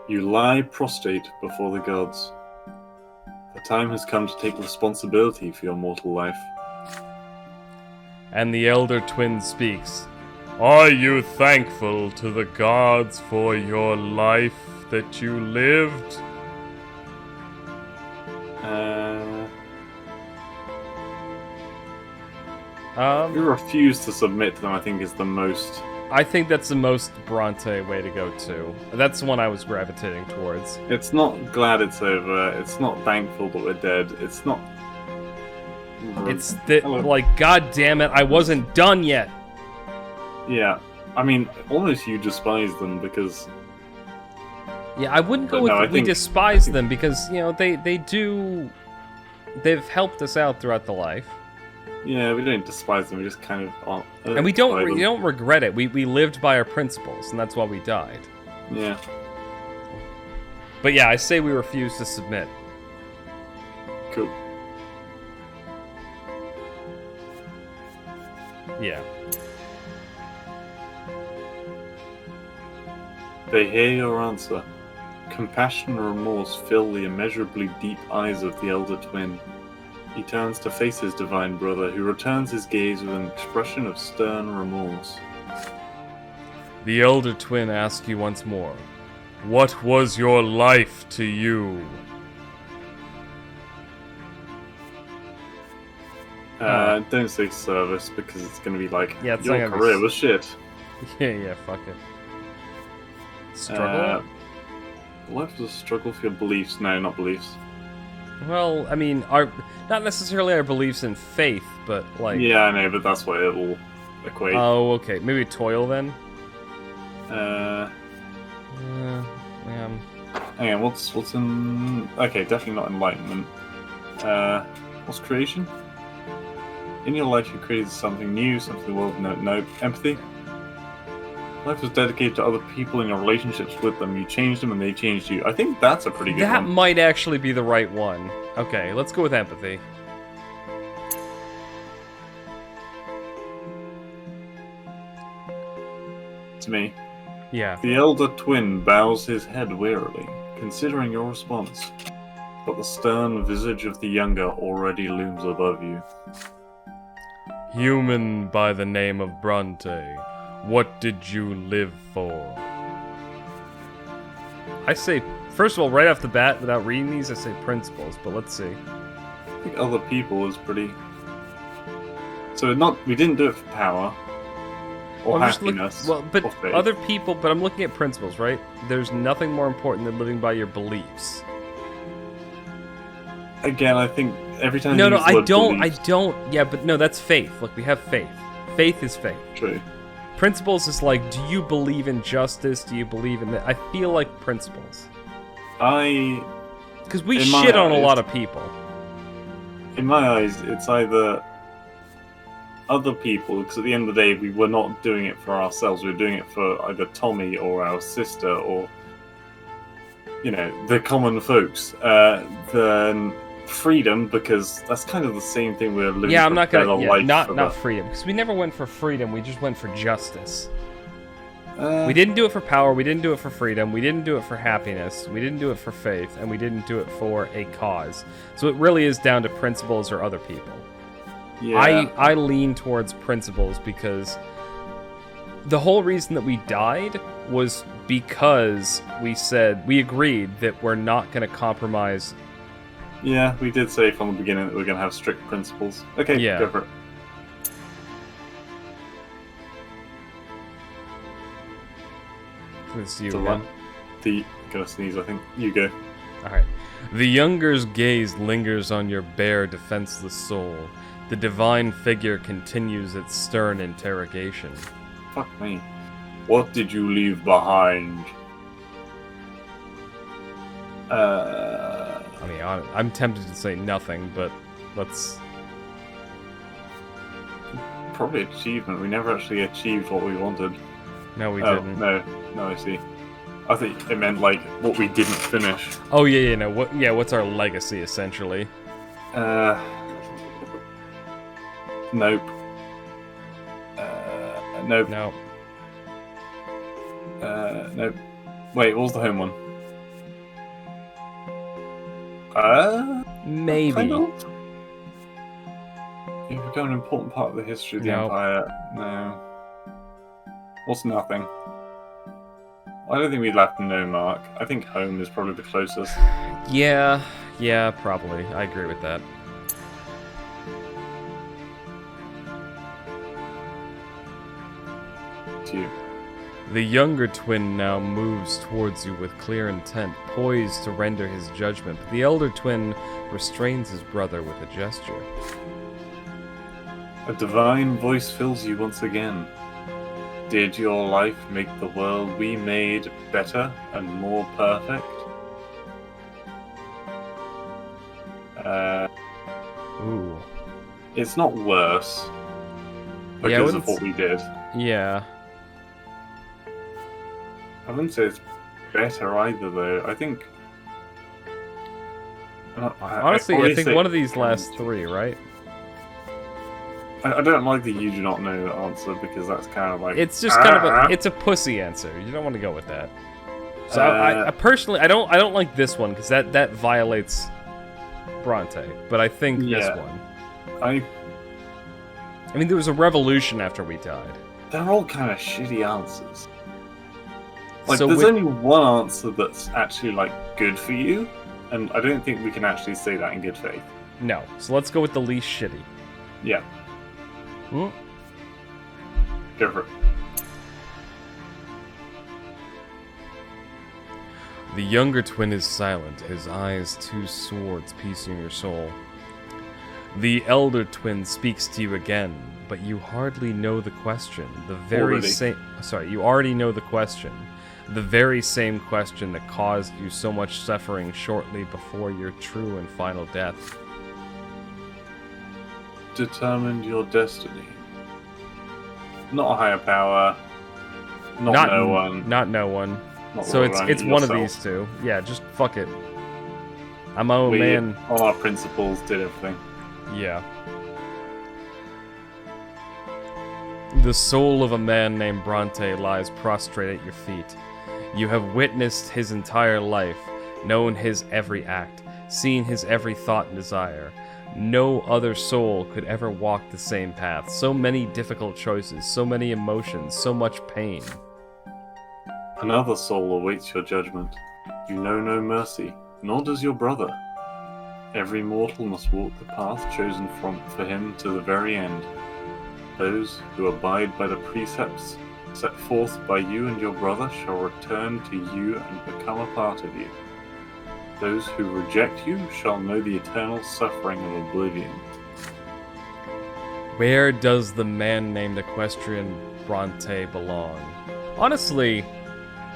You lie prostrate before the gods. The time has come to take responsibility for your mortal life. And the elder twin speaks. Are you thankful to the gods for your life that you lived? You refuse to submit to them, I think, is the most... I think that's the most Brante way to go to. That's the one I was gravitating towards. It's not glad it's over, it's not thankful that we're dead, it's not... It's like, god damn it, I wasn't done yet! Yeah, I mean, almost you despise them because... Yeah, I wouldn't go But with no, I we think- despise them because, you know, they've helped us out throughout the life. Yeah, we don't despise them, we just kind of aren't... And we don't regret it. We lived by our principles, and that's why we died. Yeah. But yeah, I say we refuse to submit. Cool. Yeah. They hear your answer. Compassion and remorse fill the immeasurably deep eyes of the elder twin. He turns to face his divine brother, who returns his gaze with an expression of stern remorse. The elder twin asks you once more, what was your life to you? Don't say service, because it's going to be like, Yeah, it's your not gonna be career was shit. Yeah, fuck it. Struggle? Life was a struggle for your beliefs. No, not beliefs. Well, I mean, not necessarily our beliefs in faith, but like... Yeah, I know, but that's what it will equate. Oh, okay. Maybe toil then? Yeah. Hang on, what's in... Okay, definitely not enlightenment. What's creation? In your life you created something new, something the world no. Empathy? Life was dedicated to other people and your relationships with them. You changed them and they changed you. I think that's a pretty good That one. might actually be the right one. Okay, let's go with empathy. To me. Yeah. The elder twin bows his head wearily, considering your response. But the stern visage of the younger already looms above you. Human by the name of Brante, what did you live for? I say, first of all, right off the bat, without reading these, I say principles, but let's see. I think other people is pretty... So we didn't do it for power. Or I'm just happiness. but or faith. other people, but I'm looking at principles, right? There's nothing more important than living by your beliefs. Again, I think every time No, you no, use the I word don't, beliefs- yeah, but no, that's faith. Look, we have faith. Faith is faith. True. Principles is like, do you believe in justice? Do you believe in that? I feel like principles. Because we In my shit on a eyes- lot of people. in my eyes, it's either other people, because at the end of the day, we were not doing it for ourselves. We were doing it for either Tommy or our sister or, the common folks. Then freedom, because that's kind of the same thing we're looking Yeah, for. I'm not gonna. better Yeah, life not for not freedom, because we never went for freedom. We just went for justice. We the- didn't do it for power. We didn't do it for freedom. We didn't do it for happiness. We didn't do it for faith, and we didn't do it for a cause. So it really is down to principles or other people. yeah. I lean towards principles because the whole reason that we died was because we agreed that we're not going to compromise. Yeah, we did say from the beginning that we're going to have strict principles. Okay, Yeah. go for it. It's you The again. one. Gonna sneeze, I think. You go. Alright. The younger's gaze lingers on your bare, defenseless soul. The divine figure continues its stern interrogation. Fuck me. What did you leave behind? I mean, I'm tempted to say nothing, but let's... Probably achievement. We never actually achieved what we wanted. No, we Oh, didn't. no, I see. I think it meant like what we didn't finish. Oh, yeah, no. What's our legacy, essentially? Nope. Nope. No. Nope. Wait, what was the home one? Maybe. Kind of? You've become an important part of the history of the No. Empire. No. What's nothing? I don't think we left no mark. I think home is probably the closest. Yeah, probably. I agree with that. To you. The younger twin now moves towards you with clear intent, poised to render his judgment, but the elder twin restrains his brother with a gesture. A divine voice fills you once again. Did your life make the world we made better and more perfect? Ooh. It's not worse Yeah, I because wouldn't of what we did. Yeah. I wouldn't say it's better either, though. I think. Honestly, I think one of these last three, right? I don't like the you do not know answer because that's kind of like. It's just kind of it's a pussy answer. You don't want to go with that. So I personally, I don't like this one because that violates Brante. But I think this Yeah. one. I. I mean, there was a revolution after we died. They're all kind of shitty answers. Like, So there's with- only one answer that's actually like good for you, and I don't think we can actually say that in good faith. No. So let's go with the least shitty. Yeah, Hmm? go for it. The younger twin is silent, his eyes two swords piecing your soul. The elder twin speaks to you again, but you hardly know the question. The very Already. same. Sorry, you already know the question. The very same question that caused you so much suffering shortly before your true and final death. Determined your destiny. Not a higher power. Not no one. Not no one. Not So all around it's one of yourself. these two. Yeah, just fuck it. I'm my own We, man. on our principles, did everything. Yeah. The soul of a man named Brante lies prostrate at your feet. You have witnessed his entire life, known his every act, seen his every thought and desire. No other soul could ever walk the same path. So many difficult choices, so many emotions, so much pain. Another soul awaits your judgment. You know no mercy, nor does your brother. Every mortal must walk the path chosen for him to the very end. Those who abide by the precepts set forth by you and your brother shall return to you and become a part of you. Those who reject you shall know the eternal suffering of oblivion. Where does the man named Equestrian Brante belong? Honestly,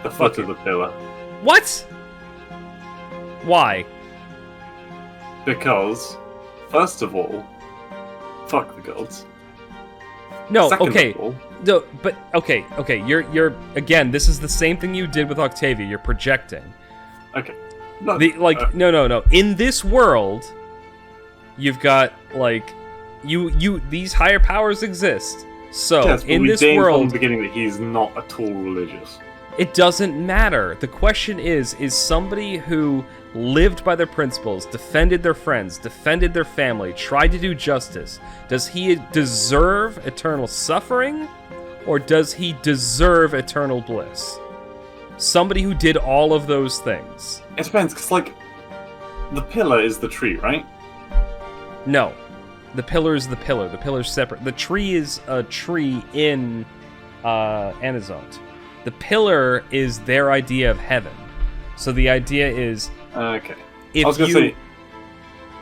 The foot Fuck of the pillar. what? Why? Because first of all, fuck the gods. No, Second okay. of all, No, but okay. You're again. This is the same thing you did with Octavia. You're projecting. okay. No, No. In this world, you've got like, these higher powers exist. So yes, but in we this deemed from world, the beginning that he's not at all religious. it doesn't matter. The question is somebody who lived by their principles, defended their friends, defended their family, tried to do justice, does he deserve eternal suffering, or does he deserve eternal bliss? Somebody who did all of those things. It depends, because, like, the pillar is the tree, right? No. The pillar is the pillar. The pillar's separate. The tree is a tree in Anazont. The pillar is their idea of heaven. So the idea is, Okay. I was gonna say,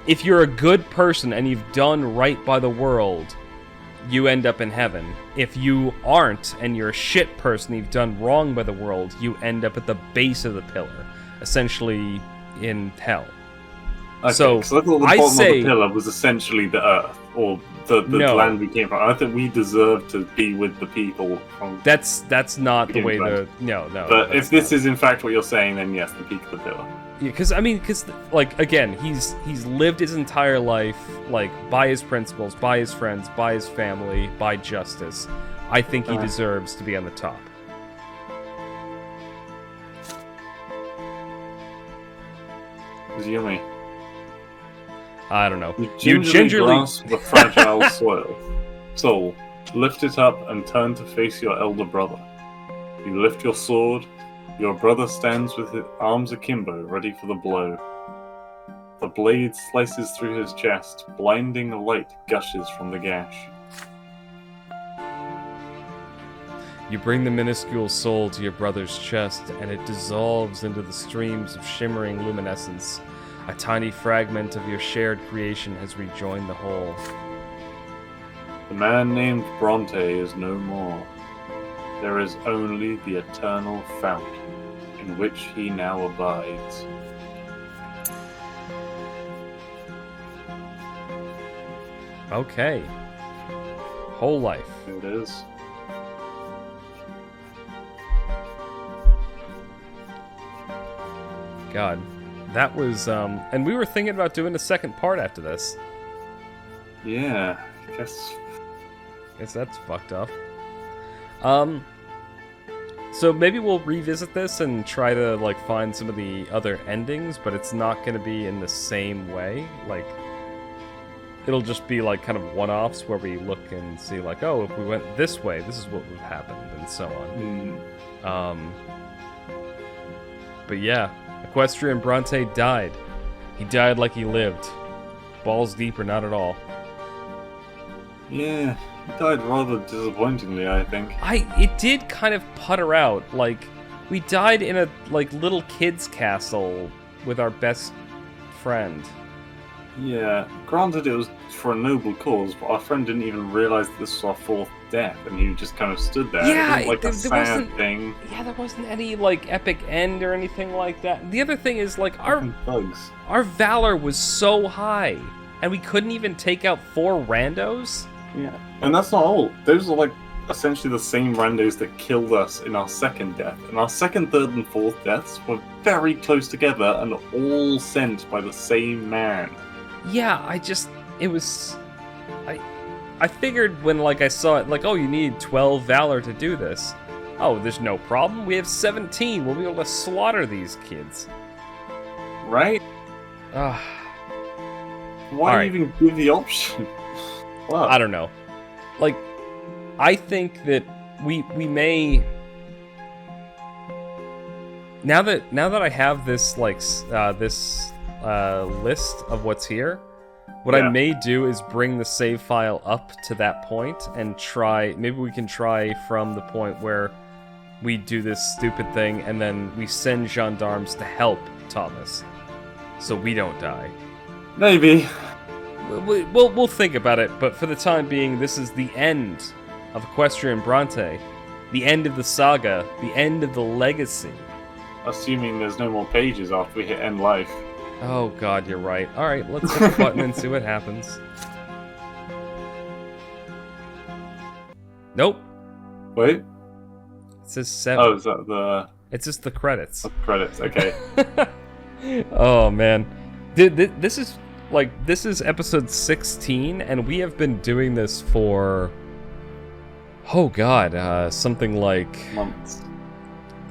if you're a good person and you've done right by the world, you end up in heaven. If you aren't and you're a shit person, you've done wrong by the world, you end up at the base of the pillar, essentially in hell. okay, so, I thought the I bottom say- of the pillar was essentially the earth, or the No. land we came from. I think we deserve to be with the people from... That's not the way Beginning the... No. But that's if this not. is in fact what you're saying, then yes, the peak of the pillar. Yeah, because like, again, he's lived his entire life like by his principles, by his friends, by his family, by justice. I think he deserves to be on the top. It's yummy. I don't know. You gingerly grasp the fragile soul, lift it up and turn to face your elder brother. You lift your sword. Your brother stands with his arms akimbo, ready for the blow. The blade slices through his chest, blinding light gushes from the gash. You bring the minuscule soul to your brother's chest, and it dissolves into the streams of shimmering luminescence. A tiny fragment of your shared creation has rejoined the whole. The man named Brante is no more. There is only the eternal fount, in which he now abides. Okay. Whole life. Here it is. God. That was, and we were thinking about doing a second part after this. Yeah, I guess. Guess that's fucked up. So maybe we'll revisit this and try to, like, find some of the other endings, but it's not going to be in the same way. Like, it'll just be, like, kind of one-offs where we look and see, like, oh, if we went this way, this is what would have happened, and so on. But yeah, Equestrian Brante died. He died like he lived. Balls deep or not at all. Yeah, he died rather disappointingly, I think. It did kind of putter out. Like, we died in a, like, little kid's castle with our best friend. Yeah, granted it was for a noble cause, but our friend didn't even realise this was our fourth death, and he just kind of stood there. Yeah, it wasn't like there a sad wasn't- thing. Yeah, there wasn't any, like, epic end or anything like that. The other thing is, like, Bugs. our valor was so high, and we couldn't even take out 4 randos? Yeah, and that's not all. Those are like essentially the same randos that killed us in our second death. And our second, third, and fourth deaths were very close together and all sent by the same man. Yeah, I figured when, like, I saw it, like, oh, you need 12 valor to do this. Oh, there's no problem. We have 17. We'll be able to slaughter these kids. Right? Ah. Why Alright. even give the option? Wow. I don't know. Like, I think that we may now that I have this list of what's here, what I Yeah. may do is bring the save file up to that point and try. Maybe we can try from the point where we do this stupid thing and then we send gendarmes to help Thomas, so we don't die. Maybe. We'll think about it, but for the time being, this is the end of Equestrian Brante, the end of the saga, the end of the legacy. Assuming there's no more pages after we hit end life. Oh god, you're right. Alright, let's hit the button and see what happens. Nope. Wait. It says 7. Oh, is that the It's just the credits. credits? Okay. Oh man. This is episode 16, and we have been doing this for... Oh god, something like... Months.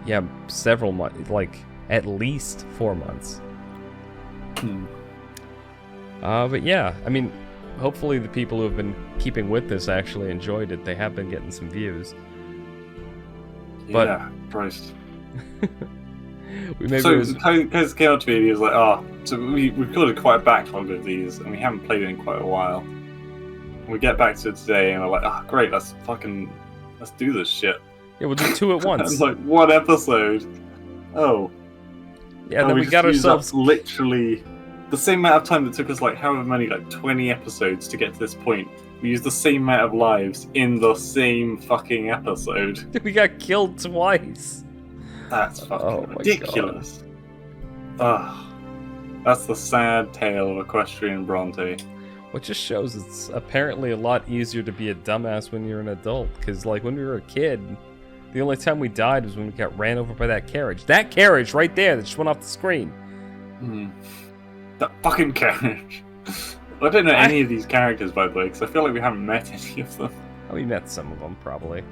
Yeah, several months. Like, at least 4 months. But yeah, I mean, hopefully the people who have been keeping with this actually enjoyed it. They have been getting some views. But Yeah, Christ. maybe So, it was... Kaz came up to me and he was like, oh, so we recorded quite a backlog of these, and we haven't played it in quite a while. We get back to it today, and we're like, oh, great, let's do this shit. Yeah, we'll do 2 at once. It's like, one episode. Oh. Yeah, then we got just used ourselves... up literally the same amount of time that took us, like, however many, like, 20 episodes to get to this point. We used the same amount of lives in the same fucking episode. We got killed twice. That's fucking Oh my ridiculous. Ugh. That's the sad tale of Equestrian Brante. What just shows it's apparently a lot easier to be a dumbass when you're an adult. Because, like, when we were a kid, the only time we died was when we got ran over by that carriage. That carriage right there that just went off the screen. That fucking carriage. I don't know any of these characters, by the way, because I feel like we haven't met any of them. Oh, we met some of them, probably.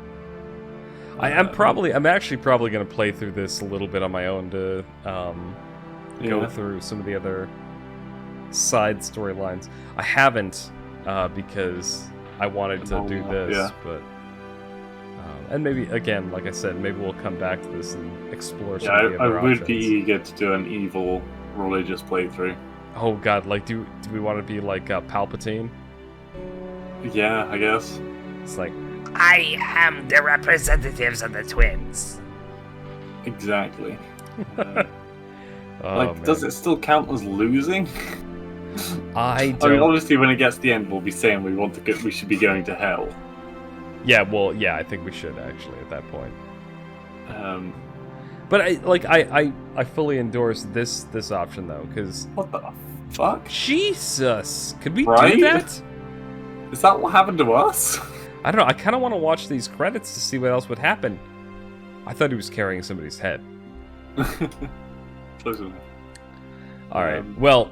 I'm actually probably going to play through this a little bit on my own to go through some of the other side storylines. I haven't because I wanted to do this, but and maybe again, like I said, maybe we'll come back to this and explore some of the other I would options. be eager to do an evil religious playthrough. Oh god, like do we want to be like Palpatine? Yeah, I guess. It's like, I am the representatives of the twins. Exactly. oh, Like, man. does it still count as losing? I I don't. mean, obviously, when it gets to the end, we'll be saying we should be going to hell. Yeah, well, yeah, I think we should actually at that point. But I fully endorse this option though, because what the fuck? Jesus, could we Right? do that? Is that what happened to us? I don't know. I kind of want to watch these credits to see what else would happen. I thought he was carrying somebody's head. Close enough. All right. Well,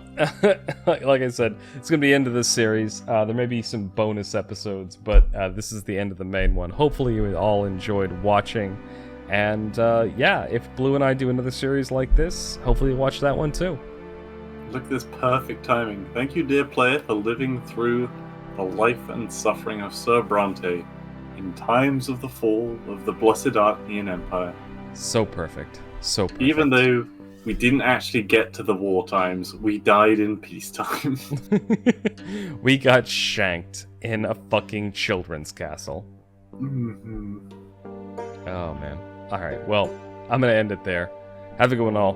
like I said, it's going to be the end of this series. There may be some bonus episodes, but this is the end of the main one. Hopefully you all enjoyed watching. And yeah, if Blue and I do another series like this, hopefully you'll watch that one too. Look at this perfect timing. Thank you, dear player, for living through the life and suffering of Sir Brante in times of the fall of the Blessed Archnean Empire. So perfect. So perfect. Even though we didn't actually get to the war times, we died in peacetime. We got shanked in a fucking children's castle. Mhm. Oh man. Alright, well, I'm gonna end it there. Have a good one all.